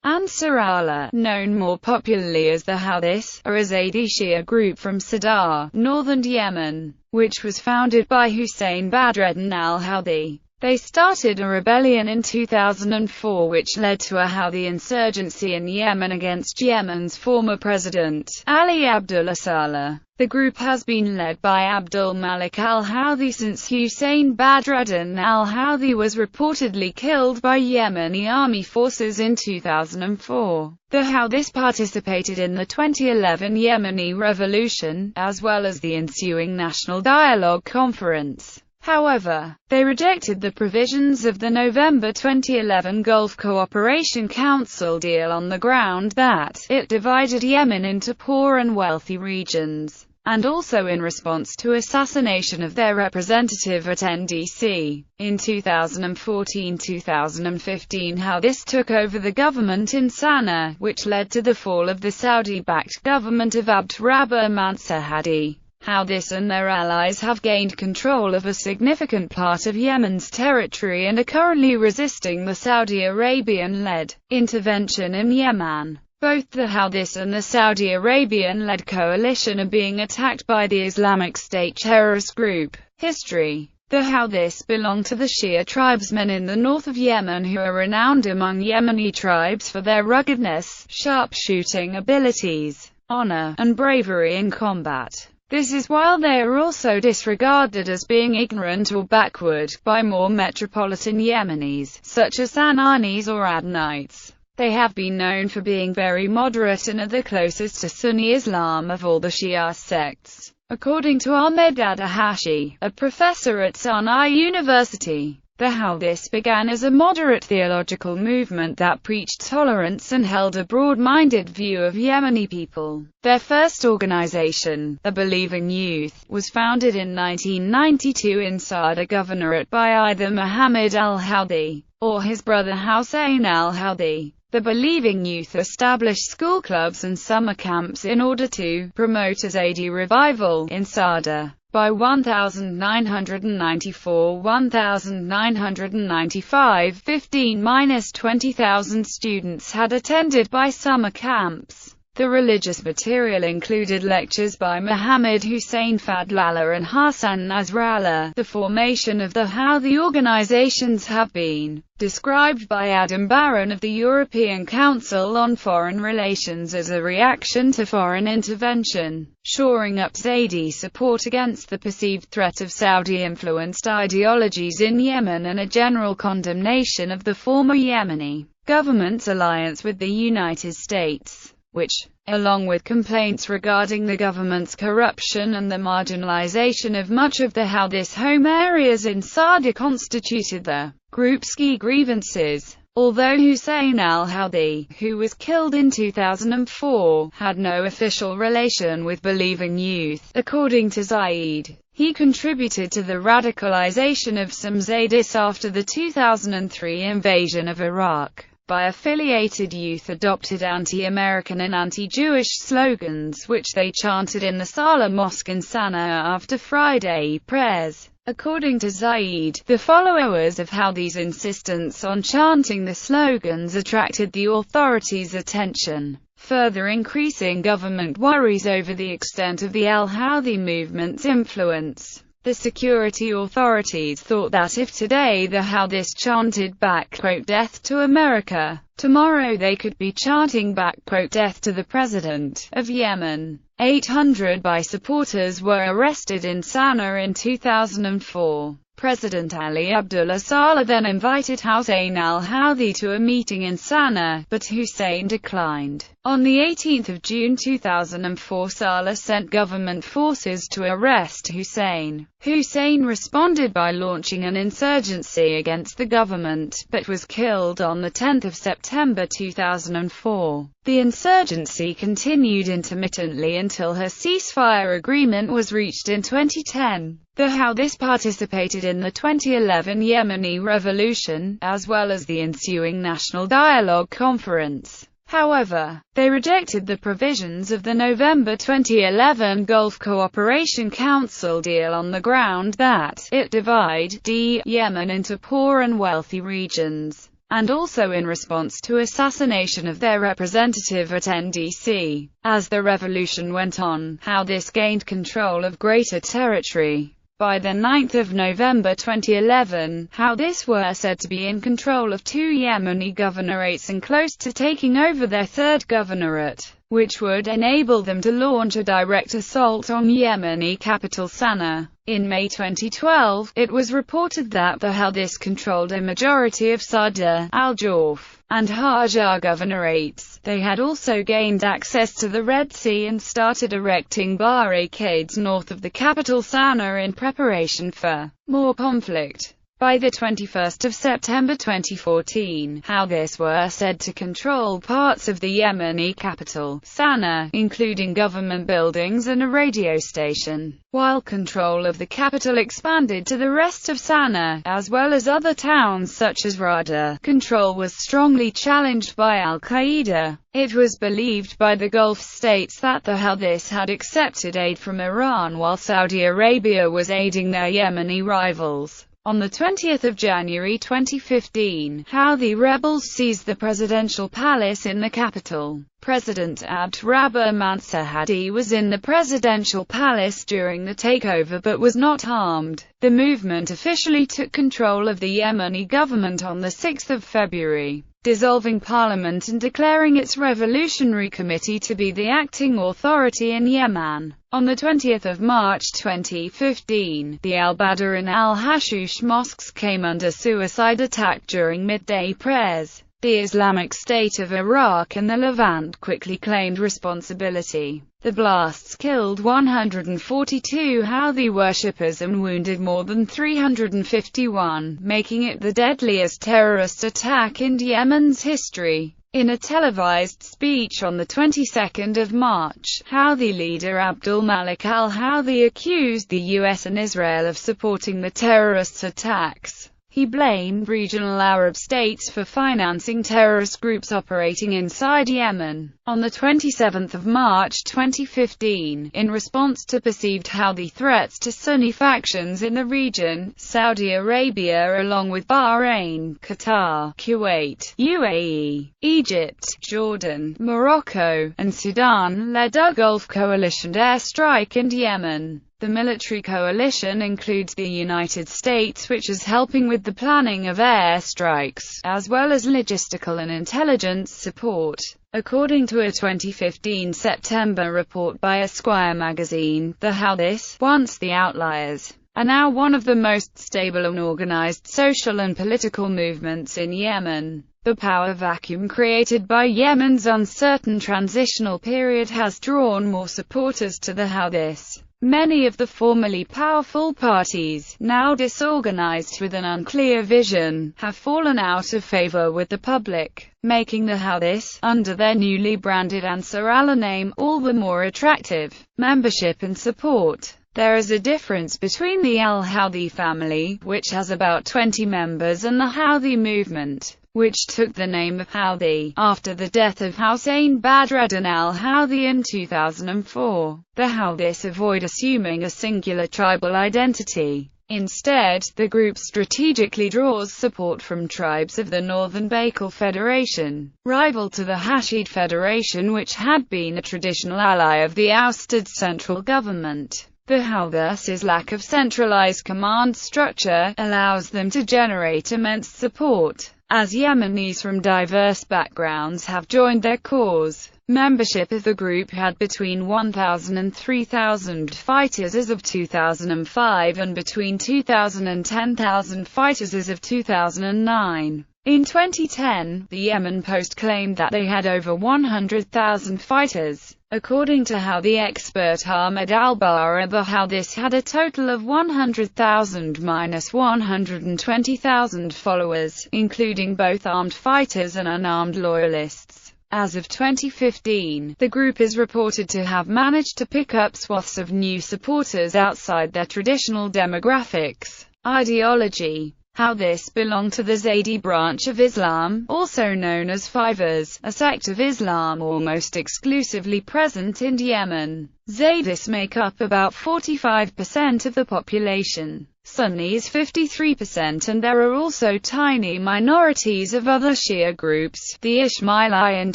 Ansar Allah, known more popularly as the Houthis, are a Zaydi Shia group from Sadr, northern Yemen, which was founded by Hussein Badreddin al-Houthi. They started a rebellion in 2004 which led to a Houthi insurgency in Yemen against Yemen's former president, Ali Abdullah Saleh. The group has been led by Abdul Malik al-Houthi since Hussein Badreddin al-Houthi was reportedly killed by Yemeni army forces in 2004. The Houthis participated in the 2011 Yemeni revolution, as well as the ensuing National Dialogue Conference. However, they rejected the provisions of the November 2011 Gulf Cooperation Council deal on the ground that it divided Yemen into poor and wealthy regions, and also in response to assassination of their representative at NDC. In 2014-2015, Houthis took over the government in Sana'a, which led to the fall of the Saudi-backed government of Abd Rabbuh Mansur Hadi. Houthis and their allies have gained control of a significant part of Yemen's territory and are currently resisting the Saudi Arabian-led intervention in Yemen. Both the Houthis and the Saudi Arabian-led coalition are being attacked by the Islamic State terrorist group. History. The Houthis belong to the Shia tribesmen in the north of Yemen who are renowned among Yemeni tribes for their ruggedness, sharpshooting abilities, honor, and bravery in combat. This is while they are also disregarded as being ignorant or backward by more metropolitan Yemenis, such as San'anis or Adanites. They have been known for being very moderate and are the closest to Sunni Islam of all the Shia sects. According to Ahmed Adahashi, a professor at Sana'a University, the Houthis began as a moderate theological movement that preached tolerance and held a broad-minded view of Yemeni people. Their first organization, the Believing Youth, was founded in 1992 in Sadr Governorate by either Muhammad al-Houthi or his brother Hussein al-Houthi. The Believing Youth established school clubs and summer camps in order to promote a Zaydi revival in Sadr. By 1994-1995, 15–20,000 students had attended by summer camps. The religious material included lectures by Muhammad Hussein Fadlallah and Hassan Nasrallah. The formation of the Houthi organizations have been described by Adam Barron of the European Council on Foreign Relations as a reaction to foreign intervention, shoring up Zaydi support against the perceived threat of Saudi-influenced ideologies in Yemen, and a general condemnation of the former Yemeni government's alliance with the United States, which, along with complaints regarding the government's corruption and the marginalization of much of the Houthis home areas in Sadr, constituted the group's key grievances. Although Hussein al-Houthi, who was killed in 2004, had no official relation with Believing Youth, according to Zaid, he contributed to the radicalization of some Zaydis after the 2003 invasion of Iraq by affiliated youth adopted anti-American and anti-Jewish slogans which they chanted in the Salah Mosque in Sana'a after Friday prayers. According to Zaid, the followers of Houthis' insistence on chanting the slogans attracted the authorities' attention, further increasing government worries over the extent of the al-Houthi movement's influence. The security authorities thought that if today the Houthis chanted back, "Death to America," tomorrow they could be chanting back, "Death to the President of Yemen." 800 by supporters were arrested in Sana'a in 2004. President Ali Abdullah Saleh then invited Hussein al-Houthi to a meeting in Sana'a, but Hussein declined. On the 18th of June 2004, Saleh sent government forces to arrest Hussein. Hussein responded by launching an insurgency against the government, but was killed on the 10th of September 2004. The insurgency continued intermittently until her ceasefire agreement was reached in 2010. The Houthis participated in the 2011 Yemeni revolution, as well as the ensuing National Dialogue Conference. However, they rejected the provisions of the November 2011 Gulf Cooperation Council deal on the ground that it divided Yemen into poor and wealthy regions. and also in response to assassination of their representative at NDC. As the revolution went on, Houthis gained control of greater territory. By the 9th of November 2011, Houthis were said to be in control of 2 Yemeni governorates and close to taking over their third governorate, which would enable them to launch a direct assault on Yemeni capital Sana'a. In May 2012, it was reported that the Houthis controlled a majority of Sadr, Al-Jawf, and Hajar governorates. They had also gained access to the Red Sea and started erecting barricades north of the capital Sana'a in preparation for more conflict. By the 21st of September 2014, Houthis were said to control parts of the Yemeni capital, Sana'a, including government buildings and a radio station, while control of the capital expanded to the rest of Sana'a, as well as other towns such as Rada. Control was strongly challenged by al-Qaeda. It was believed by the Gulf states that the Houthis had accepted aid from Iran while Saudi Arabia was aiding their Yemeni rivals. On 20 January 2015, Houthi rebels seized the presidential palace in the capital. President Abd Rabbuh Mansur Hadi was in the presidential palace during the takeover but was not harmed. The movement officially took control of the Yemeni government on 6 February. Dissolving parliament and declaring its revolutionary committee to be the acting authority in Yemen. On 20 March 2015, the Al-Badr and Al-Hashush mosques came under suicide attack during midday prayers. The Islamic State of Iraq and the Levant quickly claimed responsibility. The blasts killed 142 Houthi worshippers and wounded more than 351, making it the deadliest terrorist attack in Yemen's history. In a televised speech on the 22nd of March, Houthi leader Abdul Malik al-Houthi accused the US and Israel of supporting the terrorists' attacks. He blamed regional Arab states for financing terrorist groups operating inside Yemen. On 27 March 2015, in response to perceived Houthi threats to Sunni factions in the region, Saudi Arabia along with Bahrain, Qatar, Kuwait, UAE, Egypt, Jordan, Morocco, and Sudan led a Gulf coalition airstrike in Yemen. The military coalition includes the United States, which is helping with the planning of airstrikes, as well as logistical and intelligence support. According to a 2015 September report by Esquire magazine, the Houthis, once the outliers, are now one of the most stable and organized social and political movements in Yemen. The power vacuum created by Yemen's uncertain transitional period has drawn more supporters to the Houthis. Many of the formerly powerful parties, now disorganized with an unclear vision, have fallen out of favor with the public, making the Houthis, under their newly branded Ansar Allah name, all the more attractive. Membership and support. There is a difference between the al-Houthi family, which has about 20 members, and the Houthi movement, which took the name of Houthi, after the death of Hussein Badreddin al-Houthi in 2004. The Houthis avoid assuming a singular tribal identity. Instead, the group strategically draws support from tribes of the Northern Baikal Federation, rival to the Hashid Federation, which had been a traditional ally of the ousted central government. The Houthis' lack of centralized command structure allows them to generate immense support, as Yemenis from diverse backgrounds have joined their cause. Membership of the group had between 1,000 and 3,000 fighters as of 2005 and between 2,000 and 10,000 fighters as of 2009. In 2010, the Yemen Post claimed that they had over 100,000 fighters. According to Houthi expert Ahmed al-Bara, the Houthis had a total of 100,000–120,000 followers, including both armed fighters and unarmed loyalists. As of 2015, the group is reported to have managed to pick up swaths of new supporters outside their traditional demographics. Ideology. Houthis belong to the Zaydi branch of Islam, also known as Fivers, a sect of Islam almost exclusively present in Yemen. Zaydis make up about 45% of the population. Sunnis 53%, and there are also tiny minorities of other Shia groups, the Ismaili and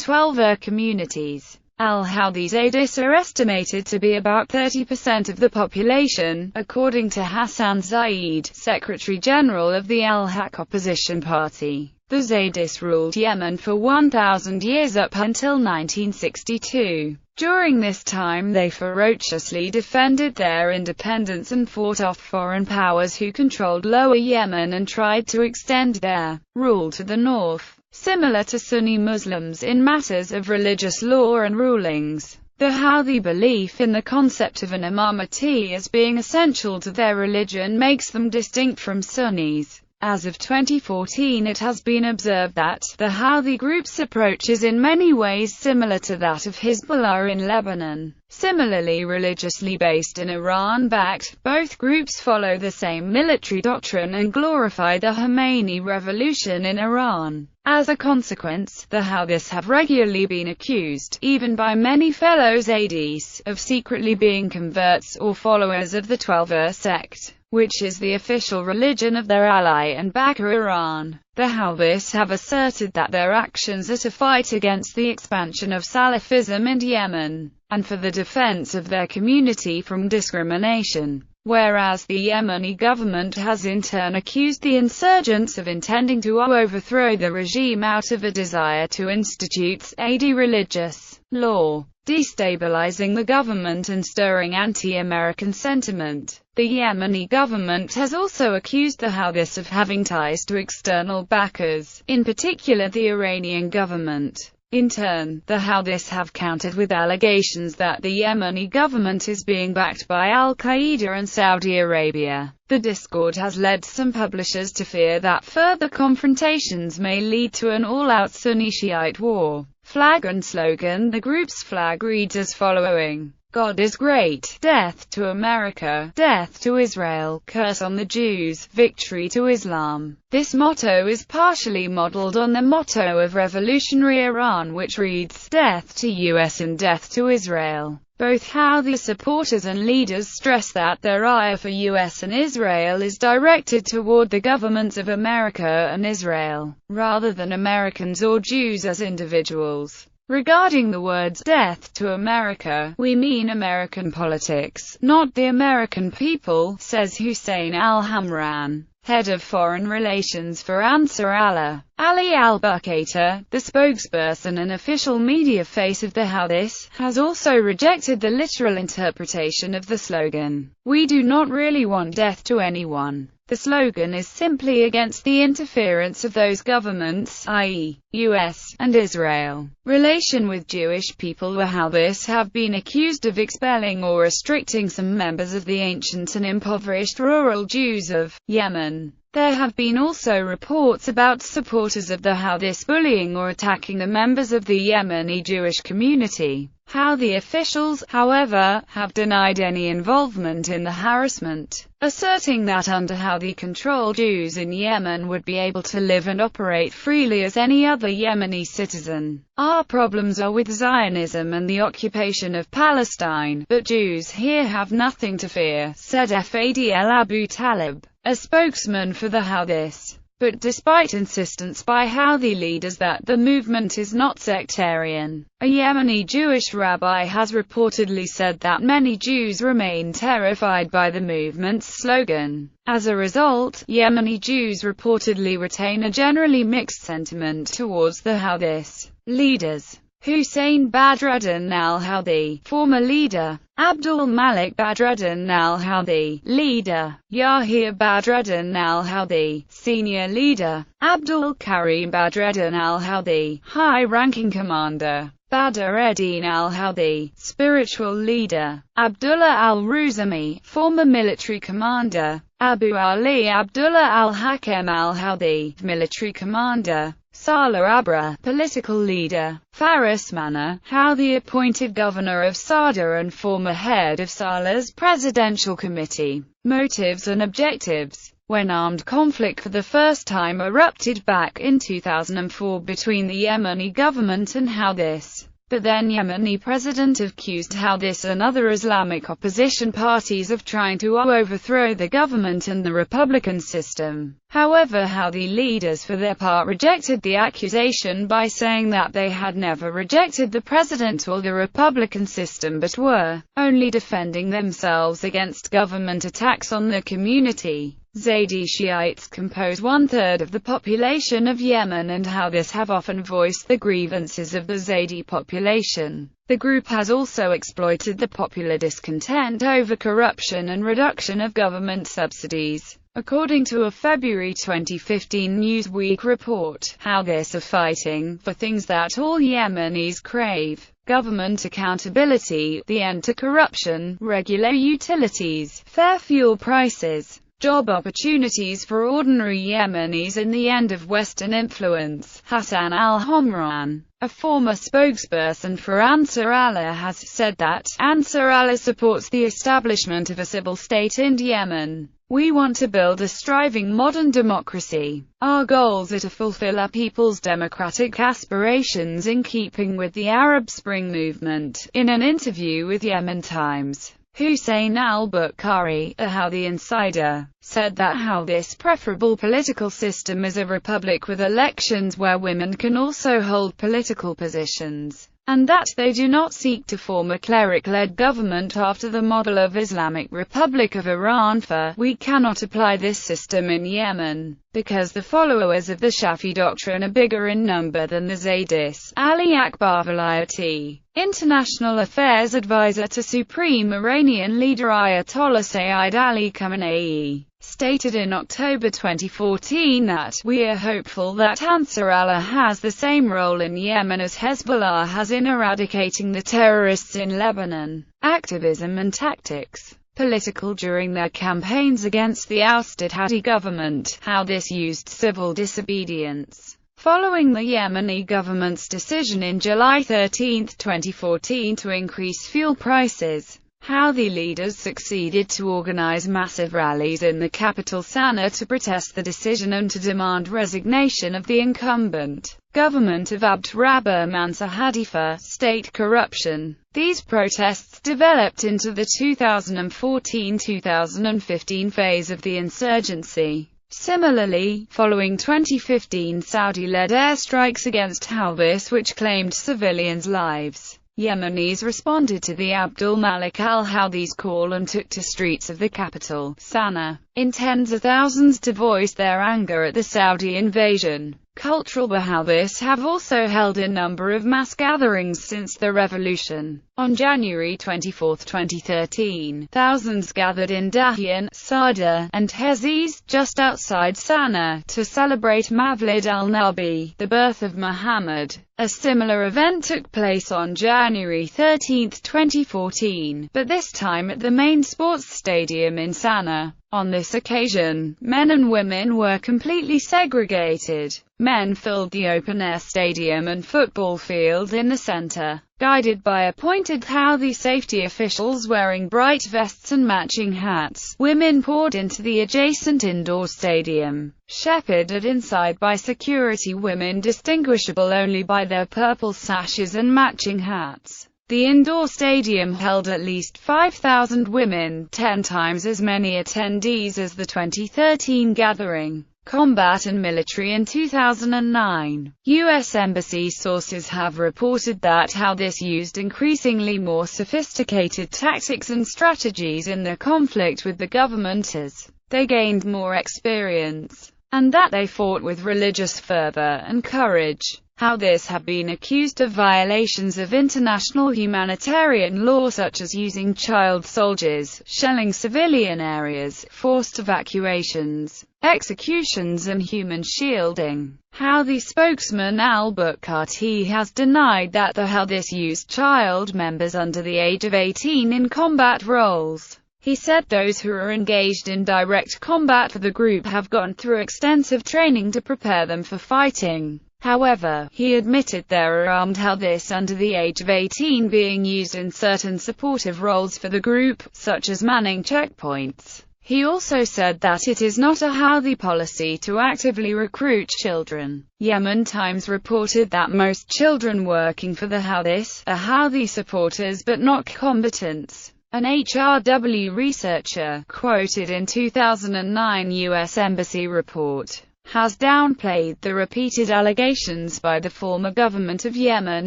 Twelver communities. Al-Houthis Aedis are estimated to be about 30% of the population, according to Hassan Zaid, Secretary-General of the Al-Haq opposition party. The Zaydis ruled Yemen for 1,000 years up until 1962. During this time they ferociously defended their independence and fought off foreign powers who controlled Lower Yemen and tried to extend their rule to the north. Similar to Sunni Muslims in matters of religious law and rulings, the Houthi belief in the concept of an imamati as being essential to their religion makes them distinct from Sunnis. As of 2014, it has been observed that the Houthi group's approach is in many ways similar to that of Hezbollah in Lebanon. Similarly religiously based in Iran-backed, both groups follow the same military doctrine and glorify the Khomeini revolution in Iran. As a consequence, the Houthis have regularly been accused, even by many fellow Zaydis, of secretly being converts or followers of the Twelver sect, which is the official religion of their ally and backer Iran. The Houthis have asserted that their actions are to fight against the expansion of Salafism in Yemen, and for the defense of their community from discrimination, whereas the Yemeni government has in turn accused the insurgents of intending to overthrow the regime out of a desire to institute anti-religious law, destabilizing the government and stirring anti-American sentiment. The Yemeni government has also accused the Houthis of having ties to external backers, in particular the Iranian government. In turn, the Houthis have countered with allegations that the Yemeni government is being backed by Al-Qaeda and Saudi Arabia. The discord has led some publishers to fear that further confrontations may lead to an all-out Sunni-Shiite war. Flag and slogan. The group's flag reads as following: God is great, death to America, death to Israel, curse on the Jews, victory to Islam. This motto is partially modeled on the motto of revolutionary Iran, which reads, death to US and death to Israel. Both Houthi supporters and leaders stress that their ire for US and Israel is directed toward the governments of America and Israel, rather than Americans or Jews as individuals. Regarding the words, death to America, we mean American politics, not the American people, says Hussein al-Hamran, head of foreign relations for Ansar Allah. Ali al-Bukaita, the spokesperson and official media face of the Houthis, has also rejected the literal interpretation of the slogan. We do not really want death to anyone. The slogan is simply against the interference of those governments, i.e., US and Israel. Relation with Jewish people. The Houthis have been accused of expelling or restricting some members of the ancient and impoverished rural Jews of Yemen. There have been also reports about supporters of the Houthis bullying or attacking the members of the Yemeni Jewish community. Houthi officials, however, have denied any involvement in the harassment, asserting that under Houthi control Jews in Yemen would be able to live and operate freely as any other Yemeni citizen. Our problems are with Zionism and the occupation of Palestine, but Jews here have nothing to fear, said Fadl Abu Talib, a spokesman for the Houthis. But despite insistence by Houthi leaders that the movement is not sectarian, a Yemeni Jewish rabbi has reportedly said that many Jews remain terrified by the movement's slogan. As a result, Yemeni Jews reportedly retain a generally mixed sentiment towards the Houthis leaders. Hussein Badruddin al-Houthi, former leader. Abdul Malik Badruddin al-Houthi, leader. Yahya Badruddin al-Houthi, senior leader. Abdul Karim Badruddin al-Houthi, high-ranking commander. Badr Eddin al-Houthi, spiritual leader. Abdullah al-Ruzami, former military commander. Abu Ali Abdullah al-Hakem al-Houthi, military commander. Salah Abra, political leader. Faris Mana, Houthi appointed governor of Sada and former head of Salah's presidential committee. Motives and objectives. When armed conflict for the first time erupted back in 2004 between the Yemeni government and Houthis, But then Yemeni president accused Houthis and other Islamic opposition parties of trying to overthrow the government and the republican system. However, Houthi leaders for their part rejected the accusation by saying that they had never rejected the president or the republican system but were only defending themselves against government attacks on the community. Zaydi Shiites compose one-third of the population of Yemen, and Houthis have often voiced the grievances of the Zaydi population. The group has also exploited the popular discontent over corruption and reduction of government subsidies. According to a February 2015 Newsweek report, Houthis are fighting for things that all Yemenis crave: government accountability, the end to corruption, regular utilities, fair fuel prices, job opportunities for ordinary Yemenis, and the end of Western influence. Hassan al-Homran, a former spokesperson for Ansar Allah, has said that Ansar Allah supports the establishment of a civil state in Yemen. We want to build a striving modern democracy. Our goals are to fulfill our people's democratic aspirations in keeping with the Arab Spring movement. In an interview with Yemen Times, Hussein al-Bukhari, a Houthi insider, said that Houthis' preferable political system is a republic with elections where women can also hold political positions, and that they do not seek to form a cleric-led government after the model of Islamic Republic of Iran. For, we cannot apply this system in Yemen, because the followers of the Shafi doctrine are bigger in number than the Zaydis. Ali Akbar Velayati, International Affairs Advisor to Supreme Iranian leader Ayatollah Sayyid Ali Khamenei, stated in October 2014 that, "We are hopeful that Ansar Allah has the same role in Yemen as Hezbollah has in eradicating the terrorists in Lebanon." Activism and tactics. Political. During their campaigns against the ousted Hadi government, Houthis used civil disobedience. Following the Yemeni government's decision in July 13, 2014 to increase fuel prices, Houthi leaders succeeded to organize massive rallies in the capital Sana'a to protest the decision and to demand resignation of the incumbent government of Abd Rabbuh Mansur Hadi for state corruption. These protests developed into the 2014-2015 phase of the insurgency. Similarly, following 2015 Saudi-led airstrikes against Houthis which claimed civilians' lives, Yemenis responded to the Abdul Malik al-Houthis call and took to streets of the capital, Sana'a, in tens of thousands to voice their anger at the Saudi invasion. Cultural. The Houthis have also held a number of mass gatherings since the revolution. On January 24, 2013, thousands gathered in Dahiyan, Sada, and Hezis, just outside Sana'a, to celebrate Mavlid al-Nabi, the birth of Muhammad. A similar event took place on January 13, 2014, but this time at the main sports stadium in Sana'a. On this occasion, men and women were completely segregated. Men filled the open-air stadium and football field in the center, guided by appointed Houthi safety officials wearing bright vests and matching hats. Women poured into the adjacent indoor stadium, shepherded inside by security women distinguishable only by their purple sashes and matching hats. The indoor stadium held at least 5,000 women, 10 times as many attendees as the 2013 gathering. Combat and military. In 2009, U.S. Embassy sources have reported that Houthis used increasingly more sophisticated tactics and strategies in the conflict with the government as they gained more experience, and that they fought with religious fervor and courage. Houthis have been accused of violations of international humanitarian law such as using child soldiers, shelling civilian areas, forced evacuations, executions and human shielding. Houthi spokesman al-Bukhari has denied that the Houthis used child members under the age of 18 in combat roles. He said those who are engaged in direct combat for the group have gone through extensive training to prepare them for fighting. However, he admitted there are armed Houthis under the age of 18 being used in certain supportive roles for the group, such as manning checkpoints. He also said that it is not a Houthi policy to actively recruit children. Yemen Times reported that most children working for the Houthis are Houthi supporters but not combatants. An HRW researcher, quoted in 2009 U.S. Embassy report, has downplayed the repeated allegations by the former government of Yemen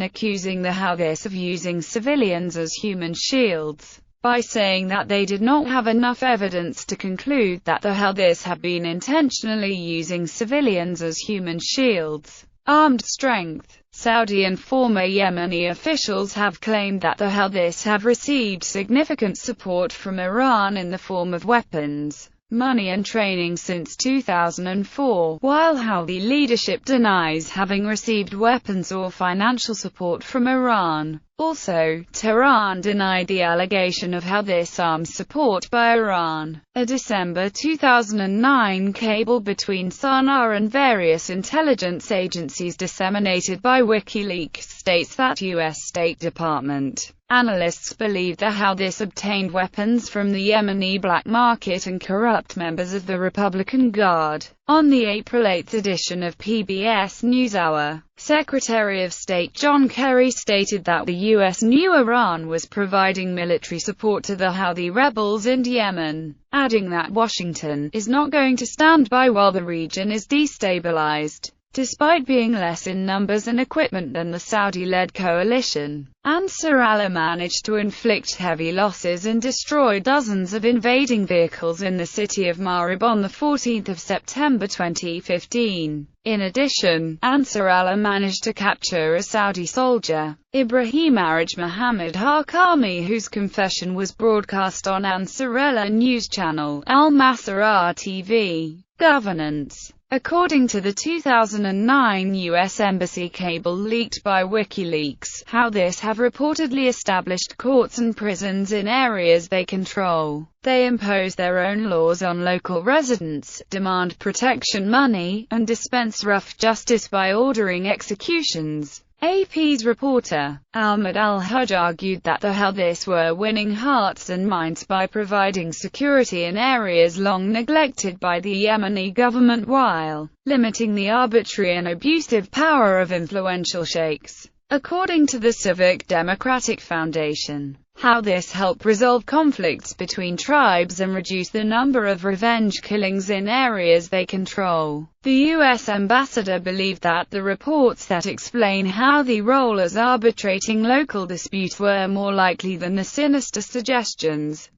accusing the Houthis of using civilians as human shields, by saying that they did not have enough evidence to conclude that the Houthis have been intentionally using civilians as human shields. Armed strength. Saudi and former Yemeni officials have claimed that the Houthis have received significant support from Iran in the form of weapons, money and training since 2004, while Houthi leadership denies having received weapons or financial support from Iran. Also, Tehran denied the allegation of Houthis arms support by Iran. A December 2009 cable between Sana'a and various intelligence agencies disseminated by WikiLeaks states that U.S. State Department analysts believe the Houthis obtained weapons from the Yemeni black market and corrupt members of the Republican Guard. On the April 8 edition of PBS NewsHour, Secretary of State John Kerry stated that the U.S. knew Iran was providing military support to the Houthi rebels in Yemen, adding that Washington is not going to stand by while the region is destabilized. Despite being less in numbers and equipment than the Saudi-led coalition, Ansar Allah managed to inflict heavy losses and destroy dozens of invading vehicles in the city of Marib on 14 September 2015. In addition, Ansar Allah managed to capture a Saudi soldier, Ibrahim Araj Muhammad Hakami, whose confession was broadcast on Ansar Allah news channel, Al-Masirah TV. Governance. According to the 2009 U.S. Embassy cable leaked by WikiLeaks, Houthis have reportedly established courts and prisons in areas they control. They impose their own laws on local residents, demand protection money, and dispense rough justice by ordering executions. AP's reporter, Ahmed Al-Hajj, argued that the Houthis were winning hearts and minds by providing security in areas long neglected by the Yemeni government while limiting the arbitrary and abusive power of influential sheikhs. According to the Civic Democratic Foundation, Houthis help resolve conflicts between tribes and reduce the number of revenge killings in areas they control. The U.S. ambassador believed that the reports that explain Houthi role as arbitrating local disputes were more likely than the sinister suggestions